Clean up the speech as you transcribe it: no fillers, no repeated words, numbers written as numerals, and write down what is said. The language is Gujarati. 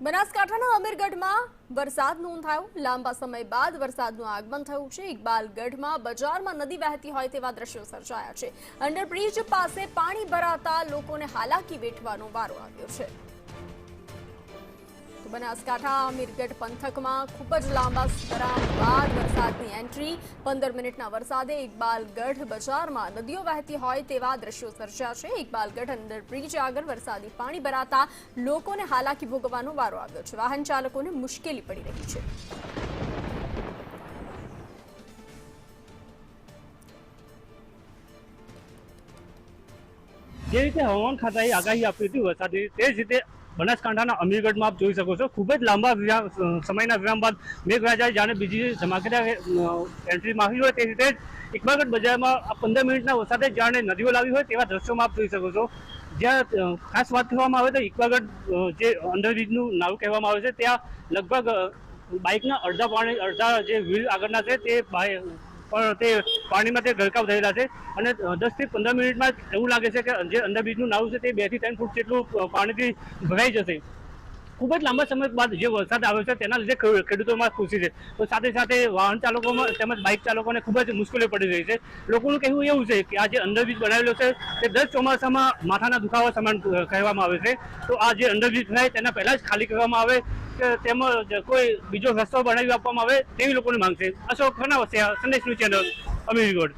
બનાસકાંઠાના અમીરગઢમાં વરસાદ નોંધાયો। લાંબા સમય બાદ વરસાદનું આગમન થયું છે। ઇકબાલગઢમાં બજારમાં નદી વહેતી હોય તેવા દ્રશ્યો સર્જાયા છે। અંડરબ્રિજ પાસે પાણી ભરાતા લોકોને હાલાકી વેઠવાનો વારો આવ્યો છે। તો બનાસકાંઠા અમીરગઢ પંથકમાં ખૂબ જ લાંબા વિરામ બાદ વરસાદની એન્ટ્રી। 15 મિનિટના વરસાદે ઇકબાલગઢ બજારમાં નદીઓ વહેતી હોય તેવા દ્રશ્યો સર્જાયા છે। ઇકબાલગઢ અંડરબ્રિજ આગળ વરસાદી પાણી ભરાતા લોકોને હાલાકી ભોગવવાનો વારો આવ્યો છે। વાહન ચાલકોને મુશ્કેલી પડી રહી છે। જે રીતે હવામાન ખાતાએ આગાહી આપી હતી વરસાદની, તે જ રીતે બનાસકાંઠાના અમીરગઢમાં આપ જોઈ શકો છો, ખૂબ જ લાંબા સમયના વિરામ બાદ મેઘરાજાએ જાણે બીજી ધમાકેદાર એન્ટ્રી મારી હોય તે રીતે જ ઇકબાલગઢ બજારમાં 15 મિનિટના વરસાદે જાણે નદીઓ લાવી હોય તેવા દ્રશ્યોમાં આપ જોઈ શકો છો। જ્યાં ખાસ વાત કરવામાં આવે તો ઇકબાલગઢ જે અંડરબ્રિજનું નાળું કહેવામાં આવે છે, ત્યાં લગભગ બાઇકના અડધા જે વ્હીલ આગળના છે તે પણ તે પાણીમાં તે ગરકાવ થયેલા છે અને 10 થી 15 મિનિટમાં એવું લાગે છે કે જે અંડરબ્રિજનું નાળું છે તે 2 થી 3 ફૂટ જેટલું પાણીથી ભરાઈ જશે। ખૂબ જ લાંબા સમય બાદ જે વરસાદ આવ્યો છે તેના લીધે ખેડૂતોમાં ખુશી છે, તો સાથે સાથે વાહન ચાલકોમાં તેમજ બાઇક ચાલકોને ખૂબ જ મુશ્કેલી પડી રહી છે। લોકોનું કહેવું એવું છે કે આ જે અંડરબ્રિજ બનાવેલો છે તે દર ચોમાસામાં માથાના દુખાવા સમાન કહેવામાં આવે છે, તો આ જે અંડરબ્રિજ થાય તેના પહેલાં જ ખાલી કરવામાં આવે કે તેમજ કોઈ બીજો રસ્તો બનાવી આપવામાં આવે તેવી લોકોની માંગ છે। અશોક ખનાવસિયા, સંદેશ ન્યૂઝ ચેનલ, અમીરગઢ।